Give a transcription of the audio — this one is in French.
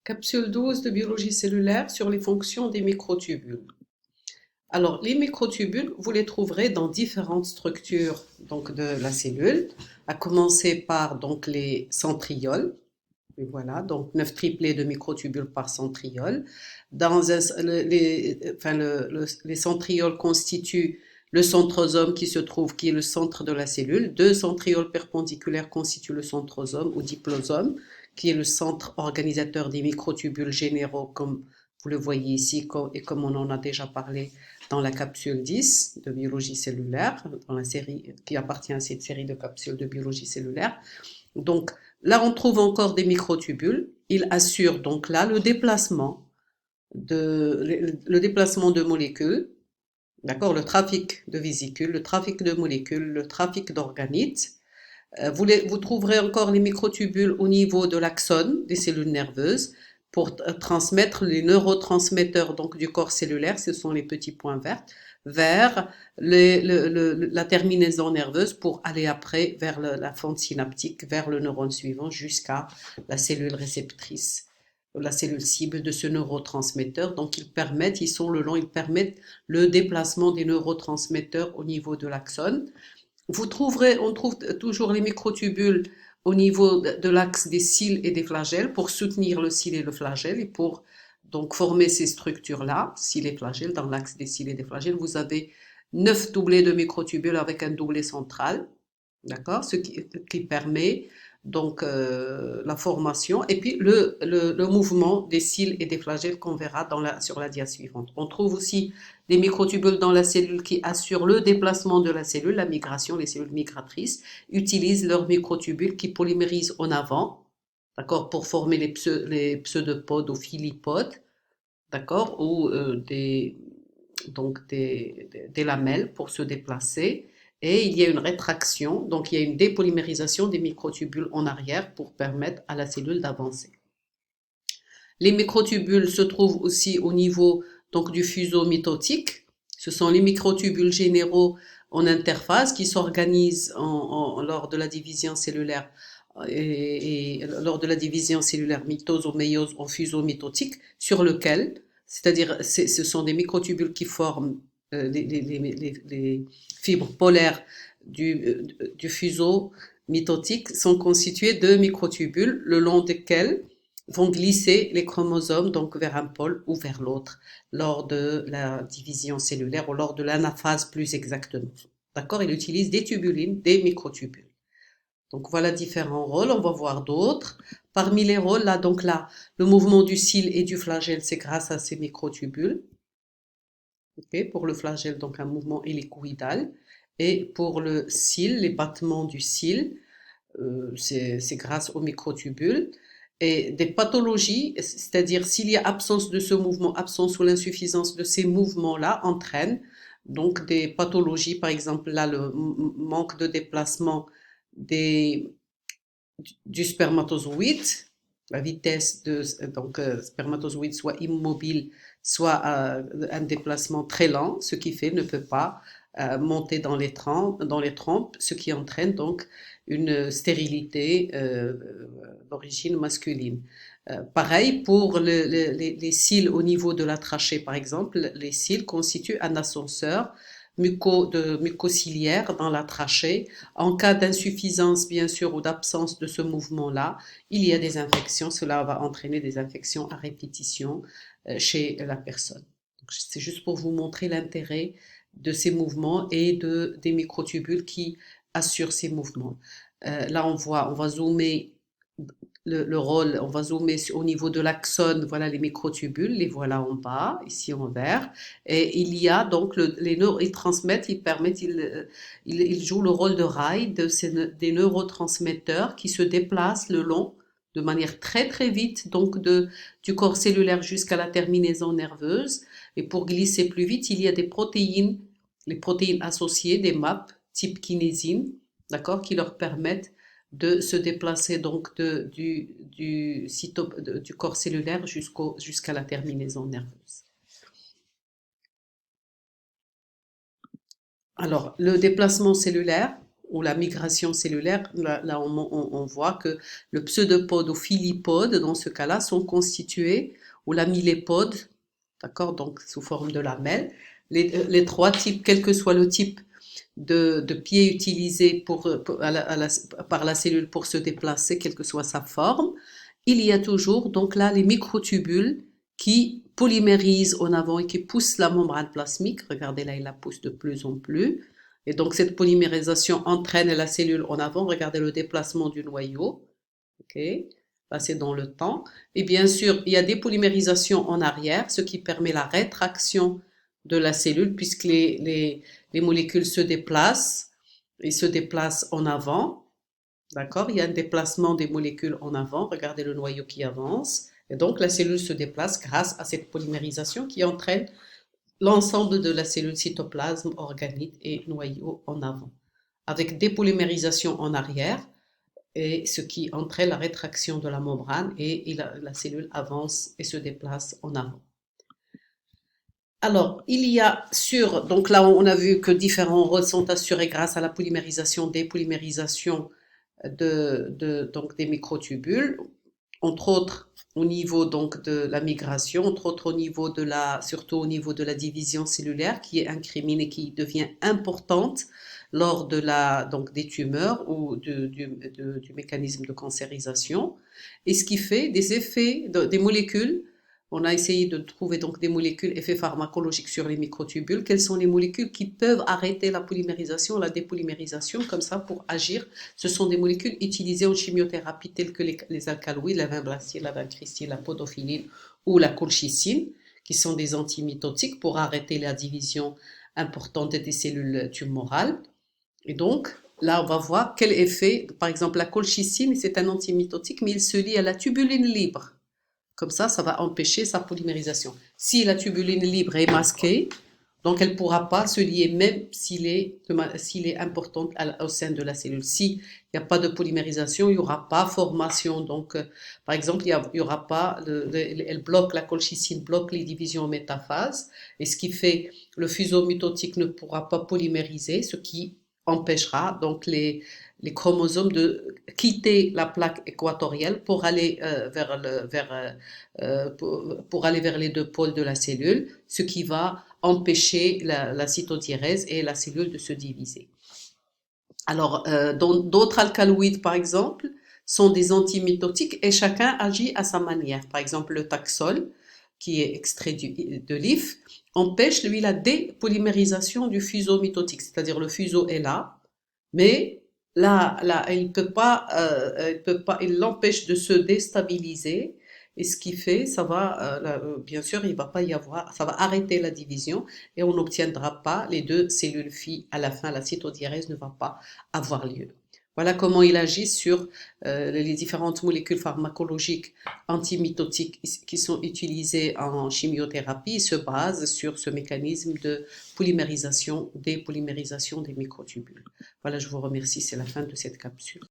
Capsule 12 de biologie cellulaire sur les fonctions des microtubules. Alors, les microtubules, vous les trouverez dans différentes structures donc, de la cellule, à commencer par donc, les centrioles. Et voilà, donc 9 triplés de microtubules par centriole. Les centrioles constituent le centrosome qui est le centre de la cellule. Deux centrioles perpendiculaires constituent le centrosome ou diplosome, qui est le centre organisateur des microtubules généraux, comme vous le voyez ici, et comme on en a déjà parlé dans la capsule 10 de biologie cellulaire, dans la série qui appartient à cette série de capsules de biologie cellulaire. Donc là, on trouve encore des microtubules. Ils assurent donc là le déplacement de molécules, d'accord, le trafic de vésicules, le trafic de molécules, le trafic d'organites. Vous trouverez encore les microtubules au niveau de l'axone des cellules nerveuses pour transmettre les neurotransmetteurs donc du corps cellulaire, ce sont les petits points verts, vers la terminaison nerveuse pour aller après vers la fente synaptique, vers le neurone suivant jusqu'à la cellule réceptrice, la cellule cible de ce neurotransmetteur. Donc ils permettent le déplacement des neurotransmetteurs au niveau de l'axone. On trouve toujours les microtubules au niveau de l'axe des cils et des flagelles pour soutenir le cil et le flagelle et pour donc former ces structures-là, cils et flagelles, dans l'axe des cils et des flagelles. Vous avez 9 doublés de microtubules avec un doublet central, d'accord, qui permet donc la formation et puis le mouvement des cils et des flagelles qu'on verra sur la dia suivante. On trouve aussi des microtubules dans la cellule qui assurent le déplacement de la cellule, la migration. Les cellules migratrices utilisent leurs microtubules qui polymérisent en avant, d'accord, pour former les pseudopodes ou filipodes, d'accord, ou des lamelles pour se déplacer. Et il y a une rétraction, donc il y a une dépolymérisation des microtubules en arrière pour permettre à la cellule d'avancer. Les microtubules se trouvent aussi au niveau donc, du fuseau mitotique. Ce sont les microtubules généraux en interface qui s'organisent lors de la division cellulaire et lors de la division cellulaire mitose ou méiose en fuseau mitotique sur lequel, c'est-à-dire ce sont des microtubules qui forment les fibres polaires du fuseau mitotique sont constituées de microtubules le long desquels vont glisser les chromosomes donc vers un pôle ou vers l'autre lors de la division cellulaire ou lors de l'anaphase plus exactement. D'accord? Il utilise des tubulines, des microtubules. Donc voilà différents rôles, on va voir d'autres. Parmi les rôles, le mouvement du cil et du flagelle, c'est grâce à ces microtubules. Okay, pour le flagelle, donc un mouvement hélicoïdal. Et pour le cil, les battements du cil, c'est grâce aux microtubules. Et des pathologies, c'est-à-dire s'il y a absence de ce mouvement, absence ou l'insuffisance de ces mouvements-là, entraîne donc des pathologies, par exemple là le manque de déplacement des, du spermatozoïde, la vitesse de donc spermatozoïde soit immobile, soit un déplacement très lent, ce qui fait ne peut pas monter dans les trompes, ce qui entraîne donc une stérilité d'origine masculine. Pareil pour les cils au niveau de la trachée, par exemple, les cils constituent un ascenseur mucociliaire dans la trachée. En cas d'insuffisance, bien sûr, ou d'absence de ce mouvement-là, il y a des infections. Cela va entraîner des infections à répétition chez la personne. C'est juste pour vous montrer l'intérêt de ces mouvements et des microtubules qui assurent ces mouvements. Là, on va zoomer le rôle, on va zoomer au niveau de l'axone, voilà les microtubules, les voilà en bas, ici en vert, et il y a donc ils transmettent, ils jouent le rôle de rail des neurotransmetteurs qui se déplacent le long de manière très très vite, donc du corps cellulaire jusqu'à la terminaison nerveuse, et pour glisser plus vite, il y a des protéines, les protéines associées, des MAP, type kinésine, d'accord, qui leur permettent de se déplacer donc du corps cellulaire jusqu'à la terminaison nerveuse. Alors, le déplacement cellulaire, ou la migration cellulaire, là on voit que le pseudopode ou filipode, dans ce cas-là, sont constitués, ou l'amylépode, d'accord, donc sous forme de lamelles. Les trois types, quel que soit le type de pied utilisé par la cellule pour se déplacer, quelle que soit sa forme, il y a toujours donc là les microtubules qui polymérisent en avant et qui poussent la membrane plasmique. Regardez là, il la pousse de plus en plus. Et donc cette polymérisation entraîne la cellule en avant. Regardez le déplacement du noyau. Ok, là c'est dans le temps. Et bien sûr, il y a des polymérisations en arrière, ce qui permet la rétraction de la cellule puisque les molécules se déplacent et se déplacent en avant. D'accord? Il y a un déplacement des molécules en avant. Regardez le noyau qui avance. Et donc la cellule se déplace grâce à cette polymérisation qui entraîne l'ensemble de la cellule cytoplasme, organite et noyau en avant. Avec dépolymérisation en arrière, et ce qui entraîne la rétraction de la membrane et la cellule avance et se déplace en avant. Alors, il y a donc là on a vu que différents rôles sont assurés grâce à la polymérisation, dépolymérisation donc des microtubules, entre autres au niveau donc de la migration, entre autres surtout au niveau de la division cellulaire qui est incriminée, qui devient importante lors donc des tumeurs ou du mécanisme de cancérisation, et ce qui fait des effets des molécules. On a essayé de trouver donc des molécules, effets pharmacologiques sur les microtubules. Quelles sont les molécules qui peuvent arrêter la polymérisation, la dépolymérisation, comme ça pour agir? Ce sont des molécules utilisées en chimiothérapie telles que les alcaloïdes, la vinblastine, la vincristine, la podophyline ou la colchicine, qui sont des antimitotiques pour arrêter la division importante des cellules tumorales. Et donc, là, on va voir quel effet, par exemple, la colchicine, c'est un antimitotique, mais il se lie à la tubuline libre. Comme ça va empêcher sa polymérisation. Si la tubuline libre est masquée, donc elle ne pourra pas se lier même s'il est important au sein de la cellule. S'il n'y a pas de polymérisation, il n'y aura pas formation. Donc, par exemple, il y aura pas, elle bloque, la colchicine bloque les divisions en métaphase, et ce qui fait le fuseau mitotique ne pourra pas polymériser, ce qui empêchera donc les chromosomes de quitter la plaque équatoriale pour aller pour aller vers les deux pôles de la cellule, ce qui va empêcher la cytodiérèse et la cellule de se diviser. Alors, d'autres alcaloïdes, par exemple, sont des antimitotiques et chacun agit à sa manière. Par exemple, le Taxol, qui est extrait de l'IF, empêche, lui, la dépolymérisation du fuseau mitotique. C'est-à-dire, le fuseau est là, mais là, il il l'empêche de se déstabiliser. Et ce qui fait, bien sûr, il va pas y avoir, ça va arrêter la division et on n'obtiendra pas les deux cellules filles à la fin. La cytodiérèse ne va pas avoir lieu. Voilà comment il agit sur les différentes molécules pharmacologiques antimitotiques qui sont utilisées en chimiothérapie. Il se base sur ce mécanisme de polymérisation, dépolymérisation des microtubules. Voilà, je vous remercie. C'est la fin de cette capsule.